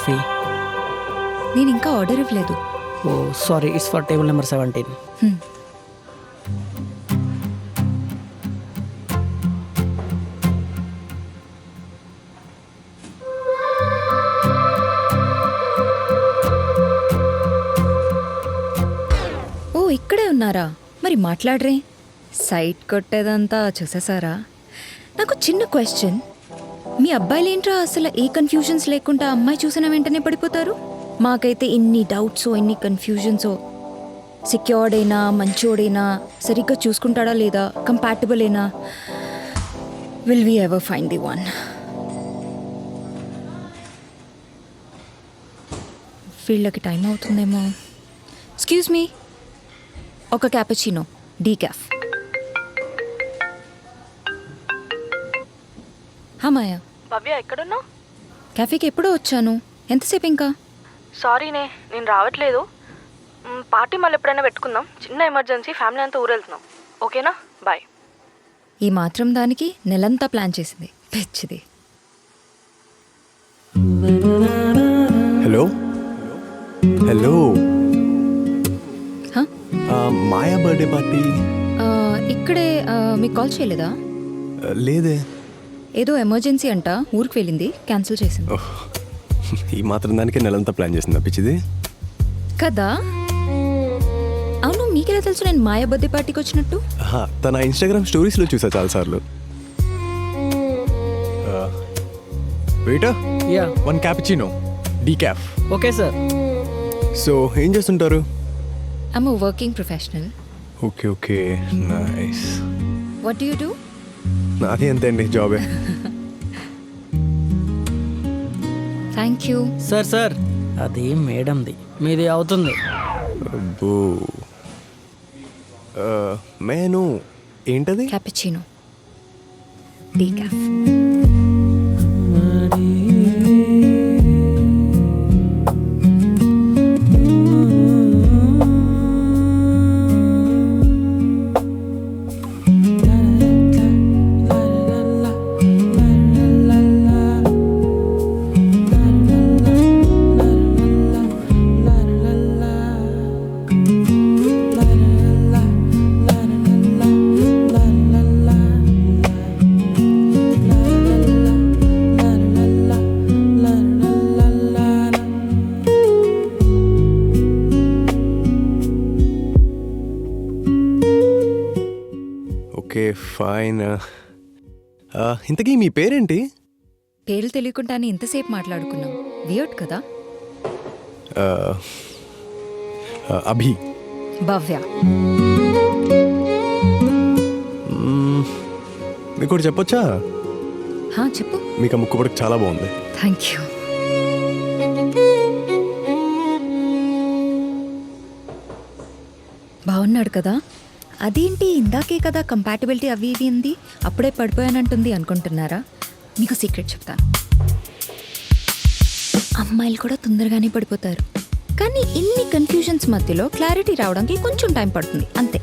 Coffee. నేను ఇంకా order ఇవ్వలేదు. Oh sorry, it's for table number 17. Oh ఇక్కడే ఉన్నారా? మరి మాట్లాడరే. సైట్ కొట్టేదంతా చూసేసారా? నాకు చిన్న క్వశ్చన్, మీ అబ్బాయిలేంట్రా అసలు ఏ కన్ఫ్యూజన్స్ లేకుండా అమ్మాయి చూసిన వెంటనే పడిపోతారు? మాకైతే ఇన్ని డౌట్స్, ఇన్ని కన్ఫ్యూజన్సో. సెక్యూర్డ్ అయినా, మంచోడైనా, సరిగ్గా చూసుకుంటాడా లేదా, కంపాటబుల్ అయినా, will we ever find the one? వీళ్ళకి టైం అవుతుందేమో. ఎక్స్క్యూజ్ మీ, ఒక క్యాపచినో, డీకాఫ్. మాయా. భవ్య ఎక్కడున్నావు? క్యాఫేకి ఎప్పుడో వచ్చాను. ఎంతసేపు ఇంకా? సారీనే, నేను రావట్లేదు. పార్టీ మళ్ళీ ఎప్పుడైనా పెట్టుకుందాం. చిన్న ఎమర్జెన్సీ, ఫ్యామిలీ అంతా ఊరెళ్తున్నాం. ఓకేనా? బాయ్. ఈ మాత్రం దానికి నెలంతా ప్లాన్ చేసింది, పిచ్చిది. హలో హలో, హ? మాయా బర్త్డే పార్టీ. ఇక్కడే. మీకు కాల్ చేయలేదా? లేదే. ఏదో ఎమర్జెన్సీ అంట, ఊరికి వెళ్ళింది, క్యాన్సిల్ చేసింది. ఈ మాత్రం దానికి నెలంతా ప్లాన్ చేసింది పిచ్చిది కదా. అవును, మీకెలా తెలుసు నేను మాయా బర్త్డే పార్టీకి వచ్చినట్టు? తన ఇన్స్టాగ్రామ్ స్టోరీస్లో చూసా చాలాసార్లు. Waiter, yeah, 1 cappuccino, decaf. Okay sir. So ఏం చేస్తుంటారు? I'm a working professional. Okay okay, nice. What do you do? నాది అంతే అండి, జాబే. Thank you. సార్ అది మేడంది, మీది అవుతుంది. అబ్బో. మేను ఏంటది? Cappuccino, decaf. Okay fine. ఇంతకీ మీ పేరేంటి? పేర్లు తెలియకుండానే ఇంతసేపు మాట్లాడుకున్నాం, వియర్డ్ కదా. అభి. భవ్య. మీకు కూడా చెప్పొచ్చా? చెప్పు. మీకు ఆ ముక్కు పడక చాలా బాగుంది. Thank you. బాగున్నాడు కదా. అదేంటి ఇందాకే కదా కంపాటబిలిటీ అవి ఇవి ఉంది, అప్పుడే పడిపోయానంటుంది అనుకుంటున్నారా? మీకు సీక్రెట్ చెప్తాను. అమ్మాయిలు కూడా తొందరగానే పడిపోతారు, కానీ ఇన్ని కన్ఫ్యూజన్స్ మధ్యలో క్లారిటీ రావడానికి కొంచెం టైం పడుతుంది, అంతే.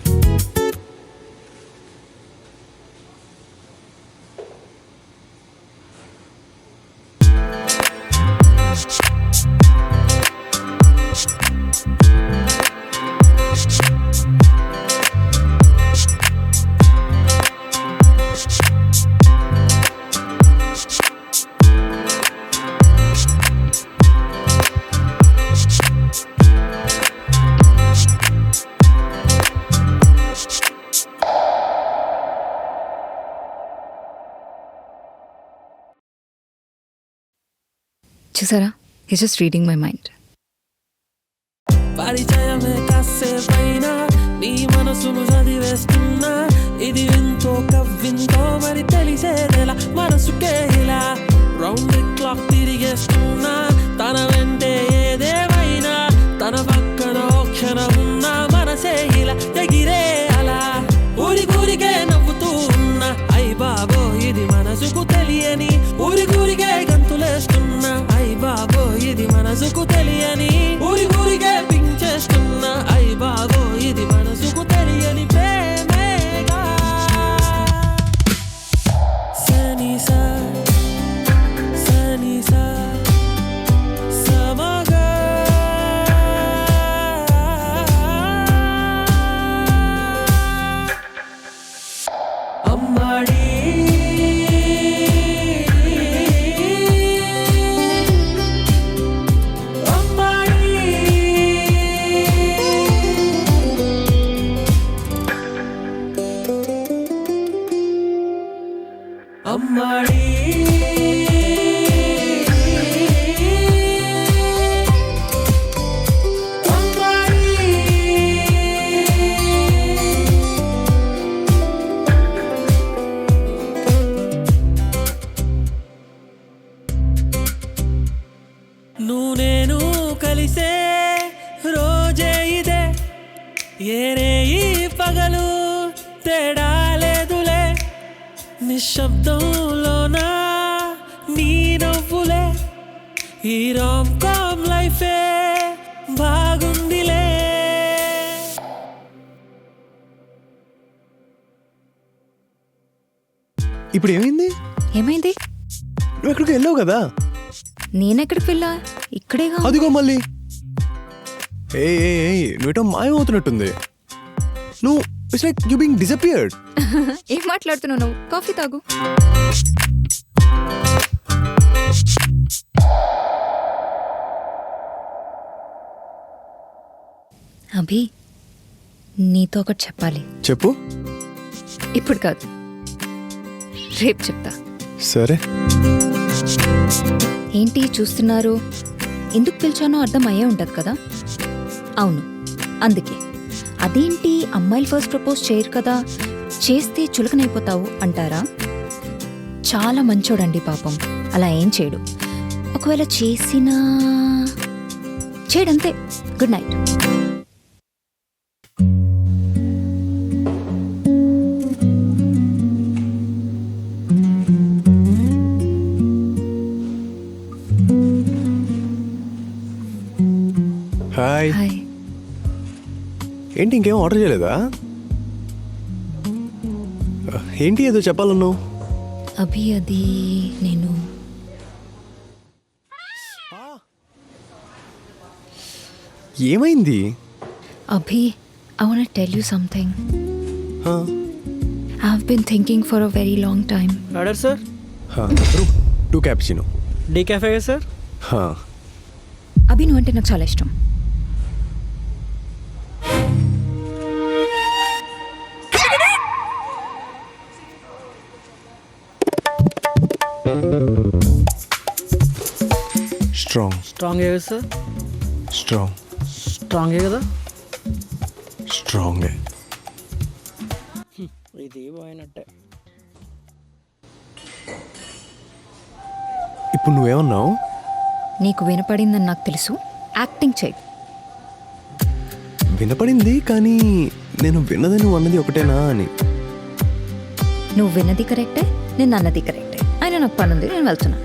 చూసారా, he's just reading my mind. పరిచయమే కాసేపైనా నీ మనసును చదివేస్తున్నా, ఇది వింతో కవ్వింతో మరి తెలిసేదెలా మనసుకే ఇలా. రౌండ్ ది క్లాక్ తిరిగేస్తున్నా, తన వెంటే ఏదేమైనా, తన పక్కన క్షణం ఉన్నా మనసే ఇలా ఎగిరే అలా. ఊరికే నవ్వుతూ ఉన్నా, అయ్ బాబో ఇది మనసుకు తెలియని. ఊరికే గంతులేస్తున్నా, అయ్ బాబో ఇది మనసుకు తెలియని. ఊరికే పించేస్తున్నా, అయ్ బాబో ఇది మనసుకు తెలియని ప్రేమేగా. సనిసా సనిసా సా అమ్మాడి అమ్మాడి అమ్మాడి నువ్వు నేను కలిసే రోజే ఇదే ఏరే ఈ పగలు తేడా లేదులే నిశ్శబ్దంలోనా నీ నవ్వులే ఈ రామ్ కామ్ లైఫే బాగుందిలే. ఇప్పుడు ఏమైంది? ఏమైంది? నువ్వు ఎక్కడికి వెళ్ళావు కదా? నేనెక్కడికి వెళ్ళా? ఇక్కడేగా. అదిగో మళ్ళీ నువ్వేటో మాయమవుతున్నట్టుంది. నువ్వు it's like you being disappeared. ఏం మాట్లాడుతున్నావు నువ్వు? కాఫీ తాగు. అభి, నీతో ఒకటి చెప్పాలి. చెప్పు. ఇప్పుడు కాదు, రేపు చెప్తా. సరే. ఏంటి చూస్తున్నారు? ఎందుకు పిలిచానో అర్థం అయ్యే ఉంటుంది కదా. అవును, అందుకే. అదేంటి అమ్మాయిలు ఫస్ట్ ప్రపోజ్ చేయరు కదా, చేస్తే చులకనైపోతావు అంటారా? చాలా మంచోడండి పాపం, అలా ఏం చేయడు. ఒకవేళ చేసినా చేయడంతే. Good night. హాయ్. హాయ్. ఏంటి ఇంకేం ఆర్డర్ చేయలేదా? ఏంటి ఏదో చెప్పాలన్నావు? అభి, అది నేను ఏమైంది? అభి, I want to tell you something. హా, I've been thinking for a very long time. Order sir. హా. 2 క్యాపుచినో. D cafe sir. హా. అభి, నువ్వంటే నాకు చాలా ఇష్టం. స్ట్రాంగ్. స్ట్రాంగ్ ఏ సార్. స్ట్రాంగ్. స్ట్రాంగే కదా. స్ట్రాంగ్. ఇది పోయినట్టే. ఇప్పుడు నువ్వేమన్నావు? నీకు వినపడిందని నాకు తెలుసు, యాక్టింగ్ చేయి. వినపడింది, కానీ నేను విన్నది నువ్వు అన్నది ఒకటేనా అని. నువ్వు విన్నది కరెక్టే, నేను అన్నది కరెక్టే. అయినా నాకు పని ఉంది, నేను వెళ్తున్నా.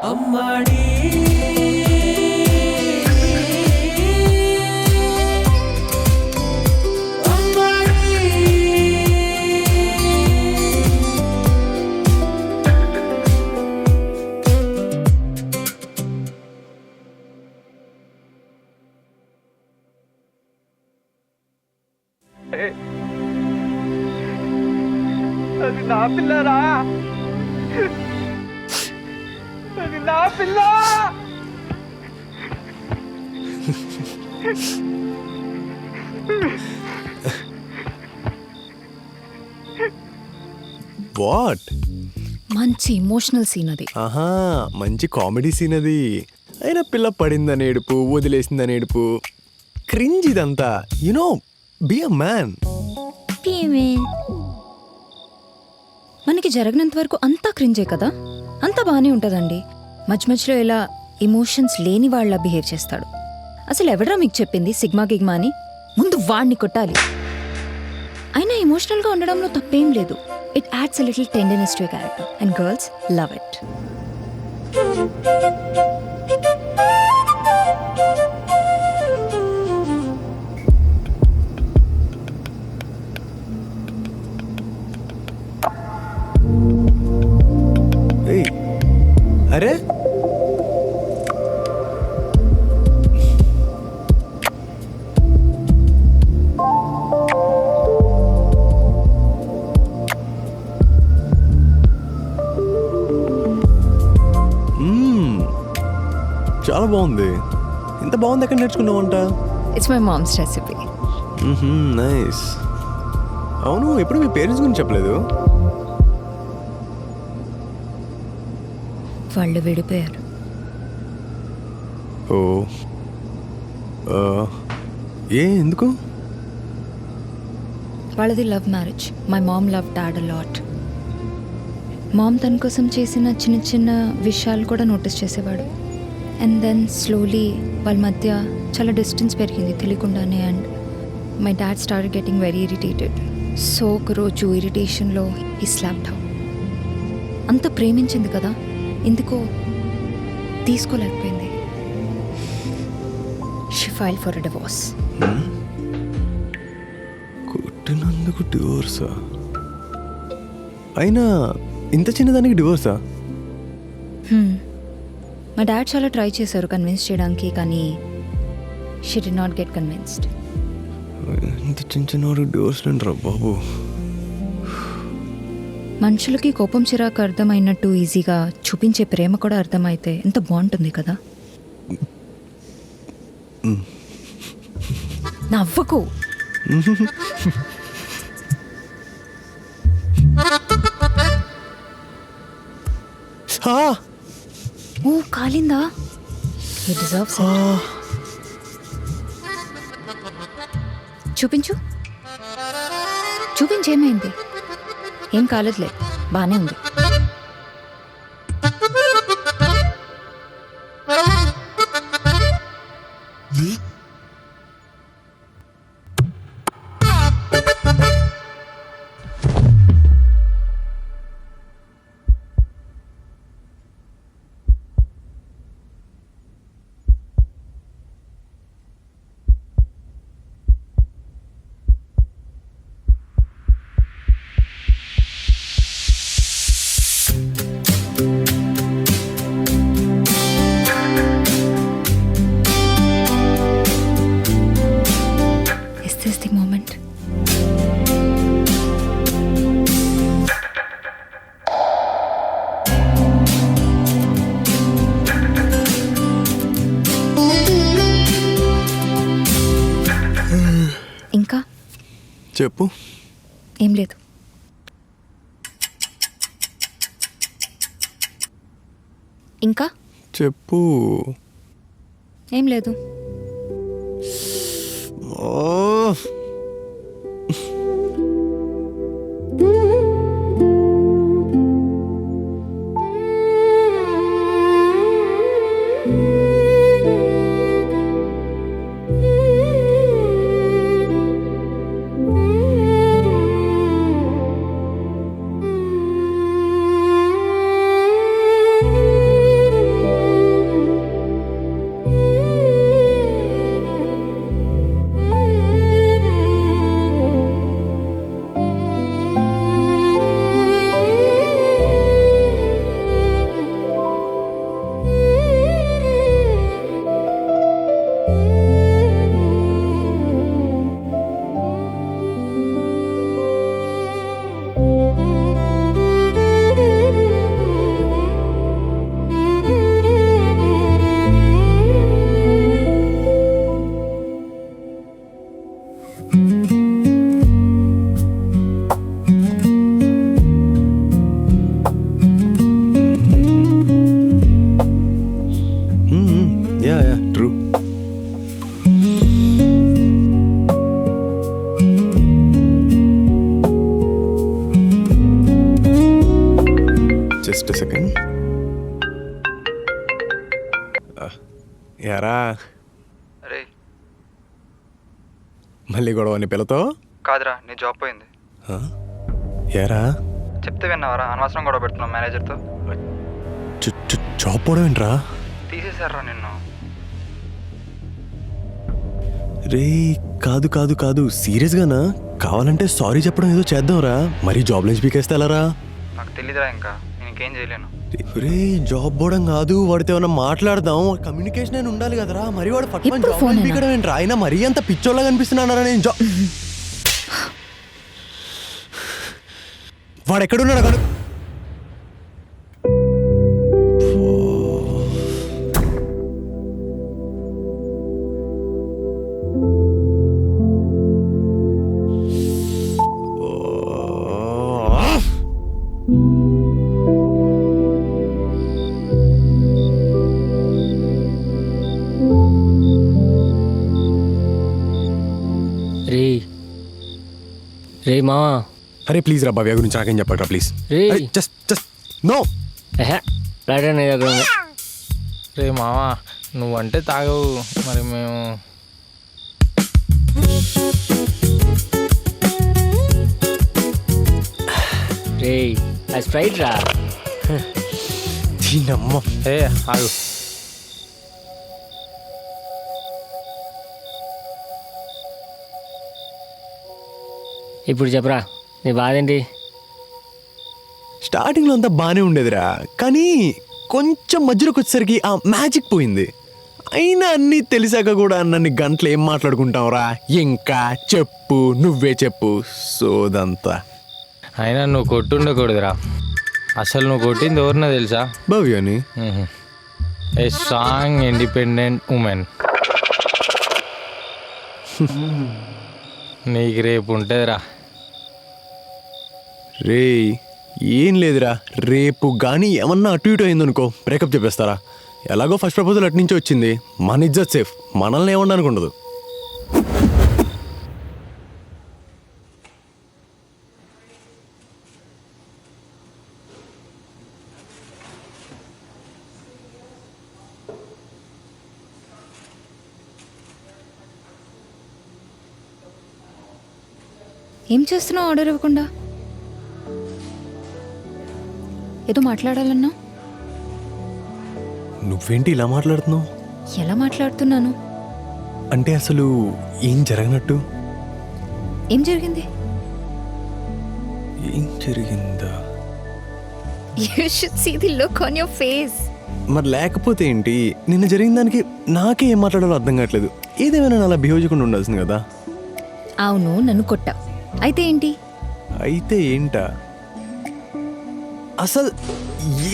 అమ్మాడి అది నా పిల్లరా? వాట్? మంచి ఎమోషనల్ సీన్ అది. ఆహా, మంచి కామెడీ సీన్ అది. అయినా పిల్ల పడిందని ఏడుపు, వదిలేసిందని ఏడుపు, క్రింజ్ ఇదంతా. You know, be a man. మనకి జరగనంత వరకు అంతా క్రింజే కదా, అంతా బాగానే ఉంటుందండి. మధ్య మధ్యలో ఇలా ఎమోషన్స్ లేని వాళ్ళ బిహేవ్ చేస్తాడు. అసలు ఎవడరా మీకు చెప్పింది సిగ్మా గిగ్మా అని? ముందు వాడిని కొట్టాలి. అయినా ఎమోషనల్గా ఉండడంలో తప్పేం లేదు. It adds a little tenderness to a character and girls love it. ఏయ్, అరే చాలా బాగుంది. ఇంత బాగుంది ఎక్కడ నేర్చుకున్నావంట? It's my mom's recipe. Nice. అవును, ఎప్పుడు మీ పేరెంట్స్ గురించి చెప్పలేదు. వాళ్ళు విడిపోయారు. ఓ, ఎందుకు? వాళ్ళది love marriage. My mom love dad a lot. Mom తన కోసం చేసిన చిన్న చిన్న విషయాలు కూడా నోటీస్ చేసేవాడు. అండ్ దెన్ స్లోలీ వాళ్ళ మధ్య చాలా డిస్టెన్స్ పెరిగింది తెలియకుండానే. And my dad start getting very irritated. So ఒకరోజు ఇరిటేషన్లో ఈ స్లాప్డ్ హౌ. అంత ప్రేమించింది కదా, ఎందుకో తీసుకోలేకపోయింది. She file for a divorce. కొట్టినందుకు డివోర్సా? అయినా ఇంత చిన్నదానికి డివోర్సా? మా డాడ్ చాలా ట్రై చేశారు కన్విన్స్ చేయడానికి, కానీ she did not get convinced. ఇంత చిన్న చిన్నవాడు డివోర్స్ రా బాబు. మనుషులకి కోపం చిరాకు అర్థమైనట్టు ఈజీగా చూపించే ప్రేమ కూడా అర్థమైతే ఎంత బాగుంటుంది కదా. నవ్వకు. ఓ కాలిందా? You deserves it. చూపించు, చూపించేమైంది? ఏం కాలేదులే, బానే ఉంది. ఇంకా చెప్పు. ఏం లేదు. ఇంకా చెప్పు. ఏం లేదు. ఎరా అరే మళ్ళీ గొడవ నీ పిల్లతో కాదురా నీ జాబ్ పోయింది. ఎరా చెప్తే విన్నావరా? అనవసరం గొడవ పెడుతున్నావు మేనేజర్తో. జాబ్ పోవడం ఏంట్రా? తీసేశారా నిన్ను? రే కాదు కాదు కాదు సీరియస్గానా? కావాలంటే సారీ చెప్పడం ఏదో చేద్దాంరా. మరీ జాబ్ నుంచి పీకేస్తే ఎలారా? నాకు తెలీదురా, ఇంకా నేను ఇంకేం చేయలేను. రే జాబ్ పోవడం కాదు, వాడితో ఏమన్నా మాట్లాడదాం. కమ్యూనికేషన్ అయినా ఉండాలి కదరా. మరి వాడు పట్టుకొని ఇప్పుడు జాబ్ ఫోన్ నుంచి పీకడం ఏంట్రా? అయినా మరీ అంత పిచ్చోళ్ళగా కనిపిస్తున్నారా నేను? వాడు ఎక్కడున్నాడు అక్కడ? రే రే మావా. అరే ప్లీజ్ రా, భవ్య గురించి నాకేం చెప్పరా ప్లీజ్. రేయ్. Just no. ఫ్లైట్ నీ దగ్గర ఉంది. రే మావా, నువ్వంటే తాగవు, మరి మేము రే అది స్ప్రైట్ రా. దీనమ్మ. ఏ ఆగు. ఇప్పుడు చెప్పరా నీ బాధ ఏంటి? స్టార్టింగ్లో అంతా బాగానే ఉండేదిరా, కానీ కొంచెం మధ్యలోకి వచ్చేసరికి ఆ మ్యాజిక్ పోయింది. అయినా అన్నీ తెలిసాక కూడా నన్ను గంటలు ఏం మాట్లాడుకుంటావురా? ఇంకా చెప్పు, నువ్వే చెప్పు సోదంతా. అయినా నువ్వు కొట్టుండకూడదురా. అసలు నువ్వు కొట్టింది ఎవరినో తెలుసా? భవ్యని. A strong independent women. నీకు రేపు ఉంటుందిరా. రే ఏం లేదురా, రేపు కానీ ఏమన్నా అటు ఇటు అయిందనుకో బ్రేకప్ చెప్పేస్తారా? ఎలాగో ఫస్ట్ ప్రపోజల్ అటు నుంచి వచ్చింది, మన ఇజ్జత్ సేఫ్, మనల్ని ఏమనడానికి ఉండదు. ఏం చేస్తున్నావు ఆర్డర్ ఇవ్వకుండా? ఏదో మాట్లాడాలన్నా? నువ్వేంటి ఇలా మాట్లాడుతున్నావు? ఎలా మాట్లాడుతున్నాను? అంటే అసలు ఏం జరగనట్టు? ఏం జరిగింది? ఏం జరిగిందా? You should see the look on your face. మరి లేకపోతే ఏంటి? నిన్న జరిగిన దానికి నాకే ఏం మాట్లాడాలో అర్థం కావట్లేదు. ఏదేమైనా అలా బిహేవ్ చేయకుండా ఉండాల్సింది కదా. అవును, నన్ను కొట్టా. అయితే ఏంటి? అయితే ఏంటా? అసలు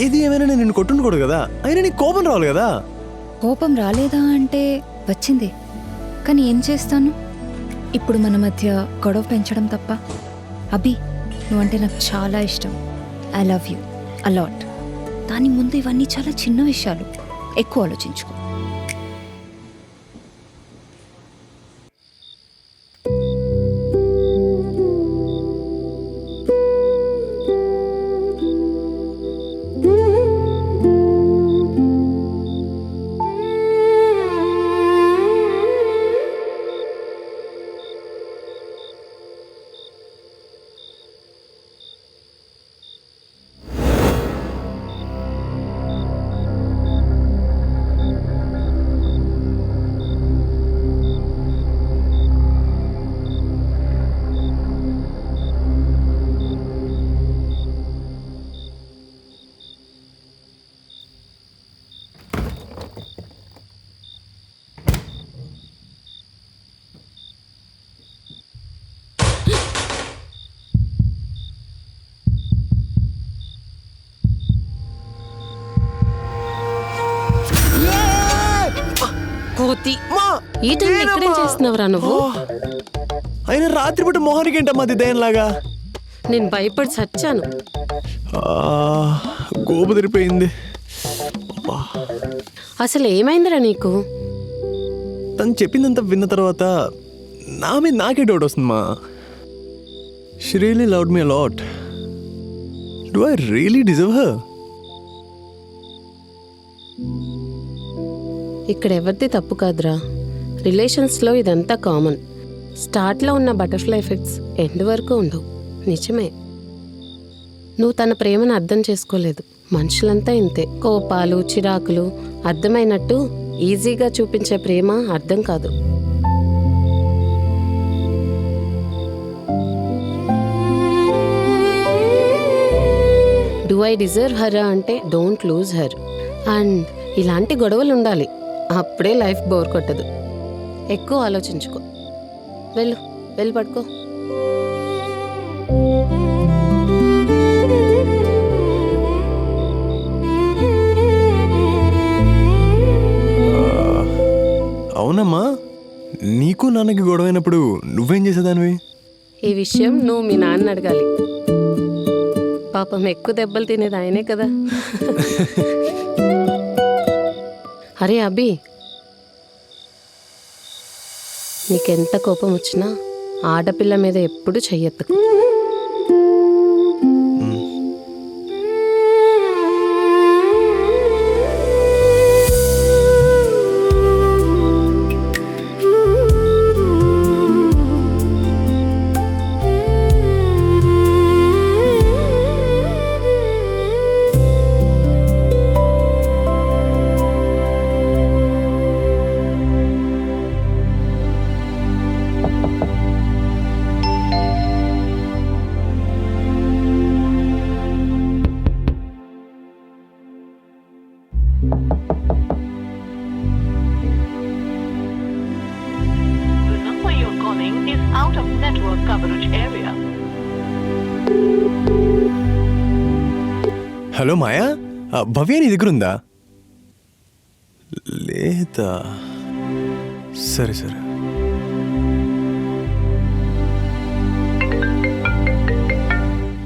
ఏది ఏమైనా నేను నిన్ను కొట్టుండకూడదు కదా. అయినా నీకు కోపం రావాలి కదా. కోపం రాలేదా అంటే వచ్చింది, కానీ ఏం చేస్తాను? ఇప్పుడు మన మధ్య గొడవ పెంచడం తప్ప. అభి, నువ్వంటే నాకు చాలా ఇష్టం. I love you a lot. దాని ముందు ఇవన్నీ చాలా చిన్న విషయాలు, ఎక్కువ ఆలోచించుకో. కోతి ఈ టైంలో ఇక్కడేం చేస్తున్నావురా నువ్వు? అయినా రాత్రిపూట మోహన్కి ఏంటమ్మా అది దయ్యంలాగా? నేను భయపడి చచ్చాను. గోపు తిరిపోయింది. అసలు ఏమైందిరా నీకు? తను చెప్పిందంతా విన్న తర్వాత నా మీద నాకే డౌట్ వస్తుందమ్మా. She really loved me a lot. Do I really deserve her? ఇక్కడ ఎవరిది తప్పు కాదురా. రిలేషన్స్లో ఇదంతా కామన్. స్టార్ట్లో ఉన్న బటర్ఫ్లై ఎఫెక్ట్స్ ఎండ్ వరకు ఉండవు. నిజమే, నువ్వు తన ప్రేమను అర్థం చేసుకోలేదు. మనుషులంతా ఇంతే. కోపాలు, చిరాకులు అర్థమైనట్టు ఈజీగా చూపించే ప్రేమ అర్థం కాదు. డూ ఐ డిజర్వ్ హర్ అంటే డోంట్ లూజ్ హర్. అండ్ ఇలాంటి గొడవలు ఉండాలి, అప్పుడే లైఫ్ బోర్ కొట్టదు. ఎక్కువ ఆలోచించుకో. వెళ్ళు, వెళ్ళి పడుకో. అవునమ్మా, నీకు నాన్నకి గొడవైనప్పుడు నువ్వేం చేసేదానివి? ఈ విషయం నువ్వు మీ నాన్న అడగాలి. పాపం ఎక్కువ దెబ్బలు తినేది ఆయనే కదా. అరే అభి, నీకెంత కోపం వచ్చినా ఆడపిల్ల మీద ఎప్పుడు చెయ్యొద్దు. The number you're calling is out of network coverage area. Hello Maya, Bhavya నీ దగ్గర ఉందా? లేదా? సరే సరే.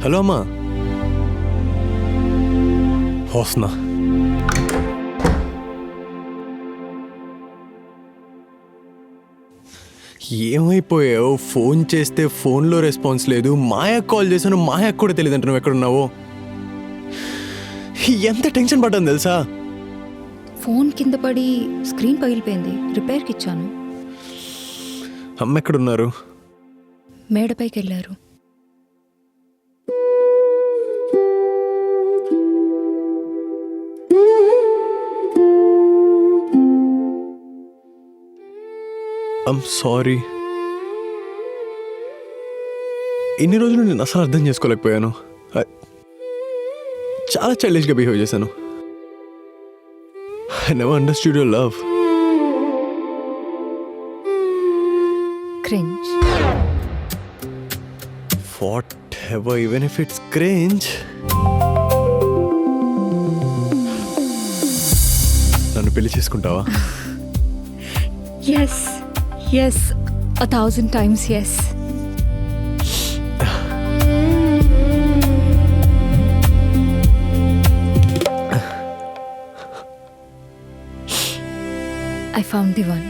హలో అమ్మా, హోస్నా. ఏమైపోయావు? ఫోన్ చేస్తే ఫోన్లో రెస్పాన్స్ లేదు. మాయకు కాల్ చేశాను, మాయకు కూడా తెలియదు అంటే నువ్వు ఎక్కడున్నావు. ఎంత టెన్షన్ పడ్డాను తెలుసా? ఫోన్ కింద పడి స్క్రీన్ పగిలిపోయింది, రిపేర్కి ఇచ్చాను. అమ్మ ఎక్కడున్నారు? మేడపైకి వెళ్ళారు. I'm sorry. ఇన్ని రోజులు నేను అసలు అర్థం చేసుకోలేకపోయాను. చాలా చైల్డిష్గా బిహేవ్ చేశాను. I never understood your love. Cringe. Whatever, even if it's cringe. నన్ను పెళ్లి చేసుకుంటావా? Yes, yes, 1,000 times yes. I found the one.